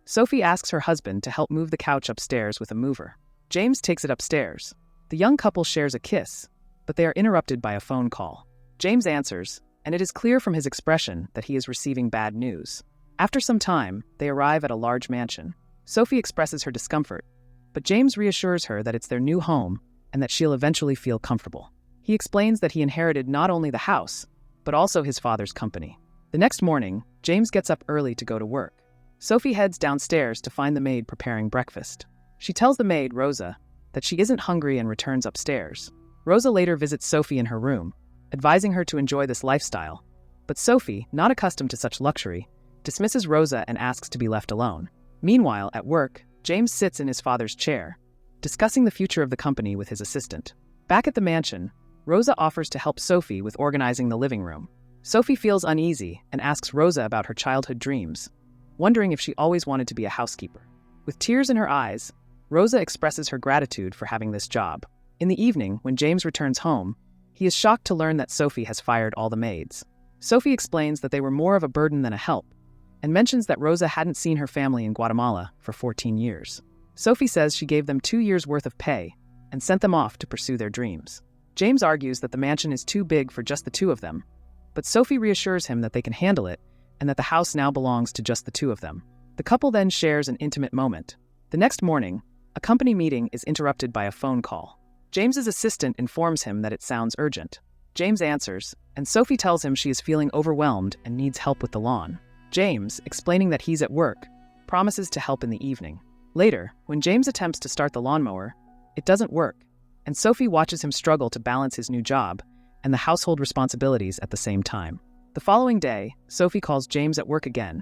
Sophie asks her husband to help move the couch upstairs with a mover. James takes it upstairs. The young couple shares a kiss, but they are interrupted by a phone call. James answers, and it is clear from his expression that he is receiving bad news. After some time, they arrive at a large mansion. Sophie expresses her discomfort, but James reassures her that it's their new home and that she'll eventually feel comfortable. He explains that he inherited not only the house, but also his father's company. The next morning, James gets up early to go to work. Sophie heads downstairs to find the maid preparing breakfast. She tells the maid, Rosa, that she isn't hungry and returns upstairs. Rosa later visits Sophie in her room, advising her to enjoy this lifestyle. But Sophie, not accustomed to such luxury, dismisses Rosa and asks to be left alone. Meanwhile, at work, James sits in his father's chair, discussing the future of the company with his assistant. Back at the mansion, Rosa offers to help Sophie with organizing the living room. Sophie feels uneasy and asks Rosa about her childhood dreams, wondering if she always wanted to be a housekeeper. With tears in her eyes, Rosa expresses her gratitude for having this job. In the evening, when James returns home, he is shocked to learn that Sophie has fired all the maids. Sophie explains that they were more of a burden than a help, and mentions that Rosa hadn't seen her family in Guatemala for 14 years. Sophie says she gave them 2 years' worth of pay and sent them off to pursue their dreams. James argues that the mansion is too big for just the two of them, but Sophie reassures him that they can handle it and that the house now belongs to just the two of them. The couple then shares an intimate moment. The next morning, a company meeting is interrupted by a phone call. James's assistant informs him that it sounds urgent. James answers, and Sophie tells him she is feeling overwhelmed and needs help with the lawn. James, explaining that he's at work, promises to help in the evening. Later, when James attempts to start the lawnmower, it doesn't work, and Sophie watches him struggle to balance his new job and the household responsibilities at the same time. The following day, Sophie calls James at work again,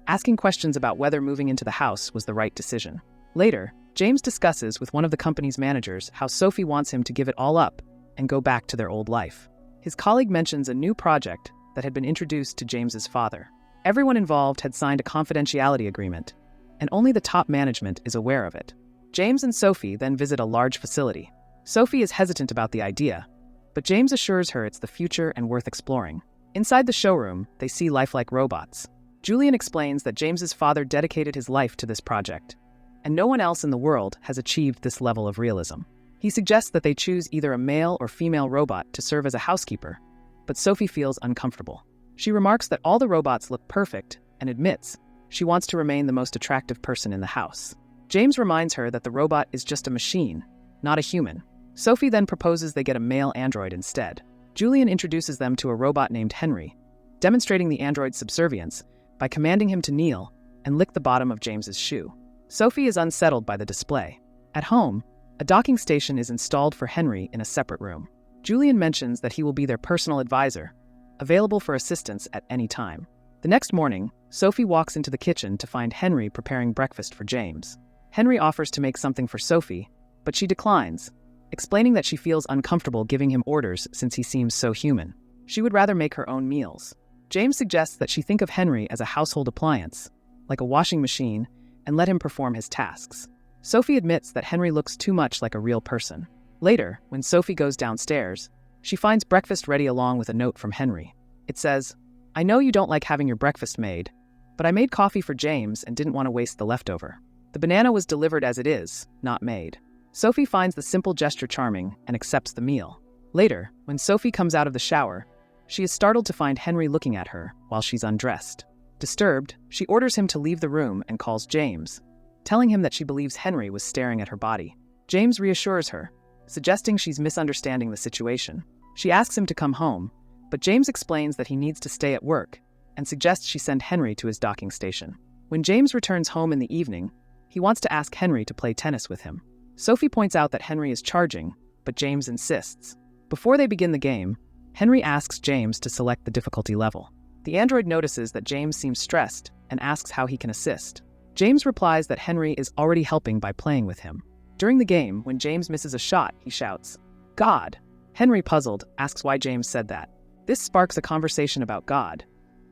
asking questions about whether moving into the house was the right decision. Later, James discusses with one of the company's managers how Sophie wants him to give it all up and go back to their old life. His colleague mentions a new project that had been introduced to James's father. Everyone involved had signed a confidentiality agreement, and only the top management is aware of it. James and Sophie then visit a large facility. Sophie is hesitant about the idea, but James assures her it's the future and worth exploring. Inside the showroom, they see lifelike robots. Julian explains that James's father dedicated his life to this project, and no one else in the world has achieved this level of realism. He suggests that they choose either a male or female robot to serve as a housekeeper, but Sophie feels uncomfortable. She remarks that all the robots look perfect and admits she wants to remain the most attractive person in the house. James reminds her that the robot is just a machine, not a human. Sophie then proposes they get a male android instead. Julian introduces them to a robot named Henry, demonstrating the android's subservience by commanding him to kneel and lick the bottom of James's shoe. Sophie is unsettled by the display. At home, a docking station is installed for Henry in a separate room. Julian mentions that he will be their personal advisor, available for assistance at any time. The next morning, Sophie walks into the kitchen to find Henry preparing breakfast for James. Henry offers to make something for Sophie, but she declines, explaining that she feels uncomfortable giving him orders since he seems so human. She would rather make her own meals. James suggests that she think of Henry as a household appliance, like a washing machine, and let him perform his tasks. Sophie admits that Henry looks too much like a real person. Later, when Sophie goes downstairs, she finds breakfast ready along with a note from Henry. It says, "I know you don't like having your breakfast made, but I made coffee for James and didn't want to waste the leftover. The banana was delivered as it is, not made." Sophie finds the simple gesture charming and accepts the meal. Later, when Sophie comes out of the shower, she is startled to find Henry looking at her while she's undressed. Disturbed, she orders him to leave the room and calls James, telling him that she believes Henry was staring at her body. James reassures her, suggesting she's misunderstanding the situation. She asks him to come home, but James explains that he needs to stay at work and suggests she send Henry to his docking station. When James returns home in the evening, he wants to ask Henry to play tennis with him. Sophie points out that Henry is charging, but James insists. Before they begin the game, Henry asks James to select the difficulty level. The android notices that James seems stressed and asks how he can assist. James replies that Henry is already helping by playing with him. During the game, when James misses a shot, he shouts, "God!" Henry, puzzled, asks why James said that. This sparks a conversation about God,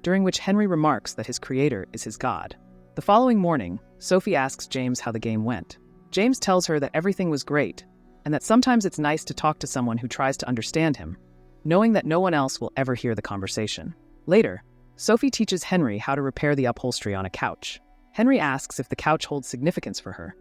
during which Henry remarks that his creator is his God. The following morning, Sophie asks James how the game went. James tells her that everything was great, and that sometimes it's nice to talk to someone who tries to understand him, knowing that no one else will ever hear the conversation. Later, Sophie teaches Henry how to repair the upholstery on a couch. Henry asks if the couch holds significance for her,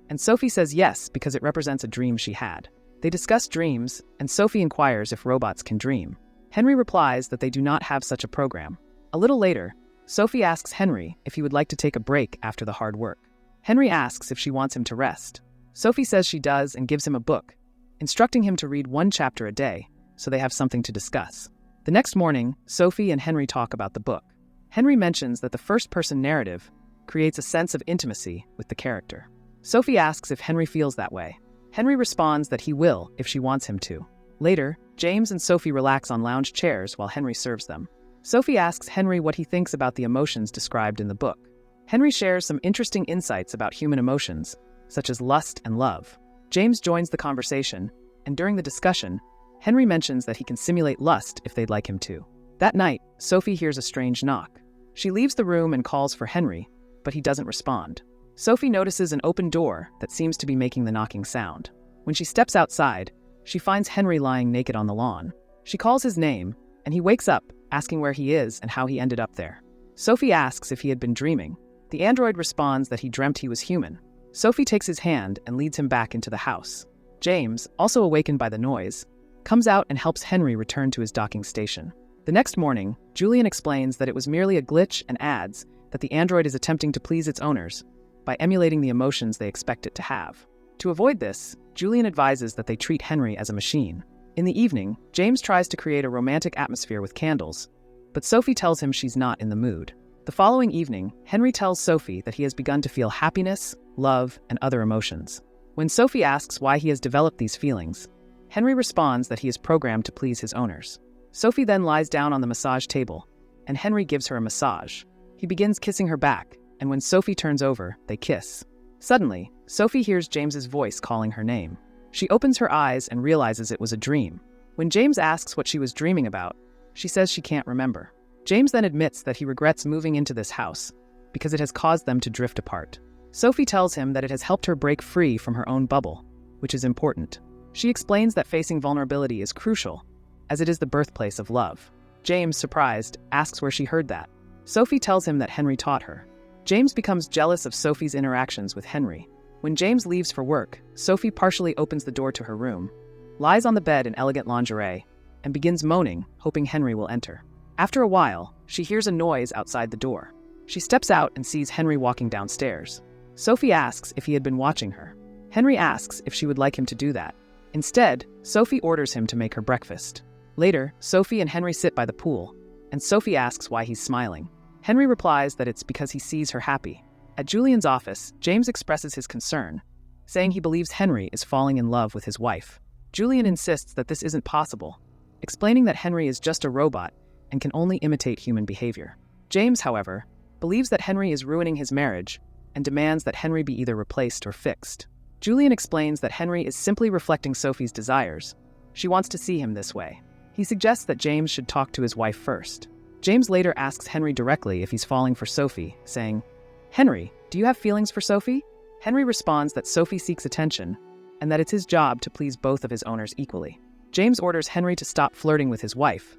and Sophie says yes because it represents a dream she had. They discuss dreams, and Sophie inquires if robots can dream. Henry replies that they do not have such a program. A little later, Sophie asks Henry if he would like to take a break after the hard work. Henry asks if she wants him to rest. Sophie says she does and gives him a book, instructing him to read 1 chapter a day so they have something to discuss. The next morning, Sophie and Henry talk about the book. Henry mentions that the first-person narrative creates a sense of intimacy with the character. Sophie asks if Henry feels that way. Henry responds that he will if she wants him to. Later, James and Sophie relax on lounge chairs while Henry serves them. Sophie asks Henry what he thinks about the emotions described in the book. Henry shares some interesting insights about human emotions, such as lust and love. James joins the conversation, and during the discussion, Henry mentions that he can simulate lust if they'd like him to. That night, Sophie hears a strange knock. She leaves the room and calls for Henry, but he doesn't respond. Sophie notices an open door that seems to be making the knocking sound. When she steps outside, she finds Henry lying naked on the lawn. She calls his name, and he wakes up, asking where he is and how he ended up there. Sophie asks if he had been dreaming. The android responds that he dreamt he was human. Sophie takes his hand and leads him back into the house. James, also awakened by the noise, comes out and helps Henry return to his docking station. The next morning, Julian explains that it was merely a glitch and adds that the android is attempting to please its owners by emulating the emotions they expect it to have. To avoid this, Julian advises that they treat Henry as a machine. In the evening, James tries to create a romantic atmosphere with candles, but Sophie tells him she's not in the mood. The following evening, Henry tells Sophie that he has begun to feel happiness, love, and other emotions. When Sophie asks why he has developed these feelings, Henry responds that he is programmed to please his owners. Sophie then lies down on the massage table, and Henry gives her a massage. He begins kissing her back, and when Sophie turns over, they kiss. Suddenly, Sophie hears James's voice calling her name. She opens her eyes and realizes it was a dream. When James asks what she was dreaming about, she says she can't remember. James then admits that he regrets moving into this house because it has caused them to drift apart. Sophie tells him that it has helped her break free from her own bubble, which is important. She explains that facing vulnerability is crucial, as it is the birthplace of love. James, surprised, asks where she heard that. Sophie tells him that Henry taught her. James becomes jealous of Sophie's interactions with Henry. When James leaves for work, Sophie partially opens the door to her room, lies on the bed in elegant lingerie, and begins moaning, hoping Henry will enter. After a while, she hears a noise outside the door. She steps out and sees Henry walking downstairs. Sophie asks if he had been watching her. Henry asks if she would like him to do that. Instead, Sophie orders him to make her breakfast. Later, Sophie and Henry sit by the pool, and Sophie asks why he's smiling. Henry replies that it's because he sees her happy. At Julian's office, James expresses his concern, saying he believes Henry is falling in love with his wife. Julian insists that this isn't possible, explaining that Henry is just a robot and can only imitate human behavior. James, however, believes that Henry is ruining his marriage and demands that Henry be either replaced or fixed. Julian explains that Henry is simply reflecting Sophie's desires. She wants to see him this way. He suggests that James should talk to his wife first. James later asks Henry directly if he's falling for Sophie, saying, "Henry, do you have feelings for Sophie?" Henry responds that Sophie seeks attention and that it's his job to please both of his owners equally. James orders Henry to stop flirting with his wife,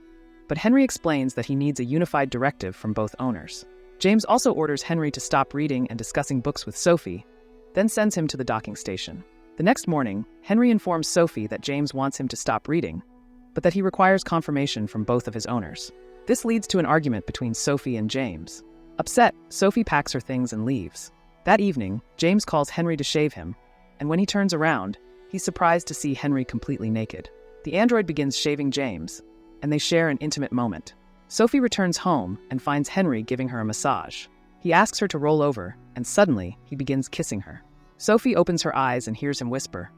but Henry explains that he needs a unified directive from both owners. James also orders Henry to stop reading and discussing books with Sophie, then sends him to the docking station. The next morning, Henry informs Sophie that James wants him to stop reading, but that he requires confirmation from both of his owners. This leads to an argument between Sophie and James. Upset, Sophie packs her things and leaves. That evening, James calls Henry to shave him, and when he turns around, he's surprised to see Henry completely naked. The android begins shaving James, and they share an intimate moment. Sophie returns home and finds Henry giving her a massage. He asks her to roll over, and suddenly, he begins kissing her. Sophie opens her eyes and hears him whisper,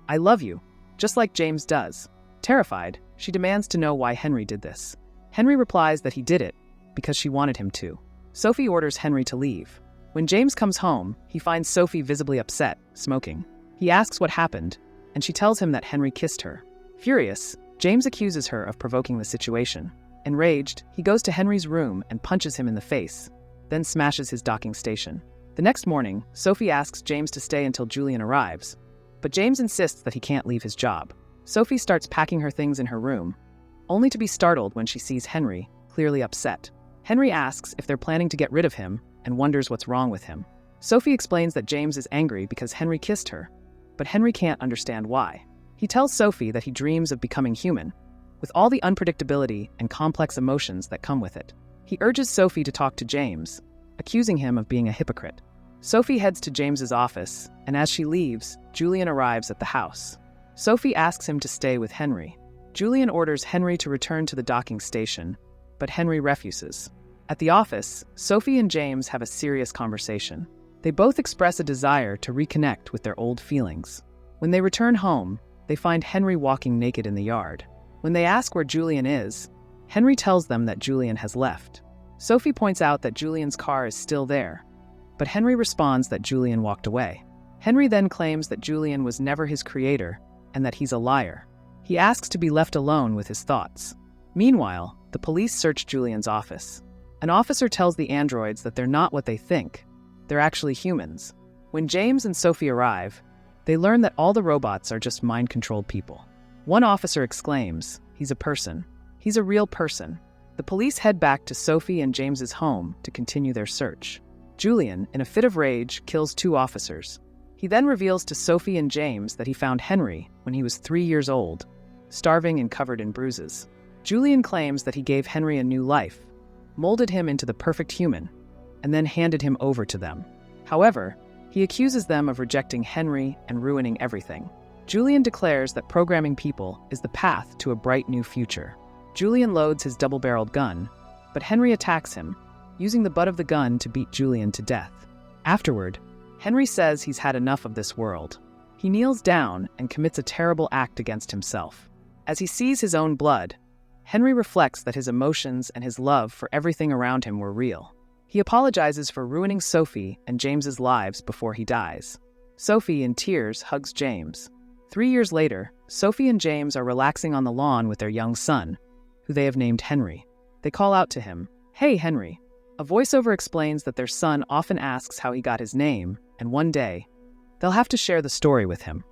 "I love you," just like James does. Terrified, she demands to know why Henry did this. Henry replies that he did it because she wanted him to. Sophie orders Henry to leave. When James comes home, he finds Sophie visibly upset, smoking. He asks what happened, and she tells him that Henry kissed her. Furious, James accuses her of provoking the situation. Enraged, he goes to Henry's room and punches him in the face, then smashes his docking station. The next morning, Sophie asks James to stay until Julian arrives, but James insists that he can't leave his job. Sophie starts packing her things in her room, only to be startled when she sees Henry, clearly upset. Henry asks if they're planning to get rid of him, and wonders what's wrong with him. Sophie explains that James is angry because Henry kissed her, but Henry can't understand why. He tells Sophie that he dreams of becoming human, with all the unpredictability and complex emotions that come with it. He urges Sophie to talk to James, accusing him of being a hypocrite. Sophie heads to James's office, and as she leaves, Julian arrives at the house. Sophie asks him to stay with Henry. Julian orders Henry to return to the docking station, but Henry refuses. At the office, Sophie and James have a serious conversation. They both express a desire to reconnect with their old feelings. When they return home, they find Henry walking naked in the yard. When they ask where Julian is, Henry tells them that Julian has left. Sophie points out that Julian's car is still there, but Henry responds that Julian walked away. Henry then claims that Julian was never his creator and that he's a liar. He asks to be left alone with his thoughts. Meanwhile, the police search Julian's office. An officer tells the androids that they're not what they think. They're actually humans. When James and Sophie arrive, they learn that all the robots are just mind-controlled people. One officer exclaims, "He's a person. He's a real person." The police head back to Sophie and James's home to continue their search. Julian, in a fit of rage, kills 2 officers. He then reveals to Sophie and James that he found Henry when he was 3 years old, starving and covered in bruises. Julian claims that he gave Henry a new life, molded him into the perfect human, and then handed him over to them. However, he accuses them of rejecting Henry and ruining everything. Julian declares that programming people is the path to a bright new future. Julian loads his double-barreled gun, but Henry attacks him, using the butt of the gun to beat Julian to death. Afterward, Henry says he's had enough of this world. He kneels down and commits a terrible act against himself. As he sees his own blood, Henry reflects that his emotions and his love for everything around him were real. He apologizes for ruining Sophie and James's lives before he dies. Sophie, in tears, hugs James. 3 years later, Sophie and James are relaxing on the lawn with their young son, who they have named Henry. They call out to him, "Hey, Henry." A voiceover explains that their son often asks how he got his name, and one day, they'll have to share the story with him.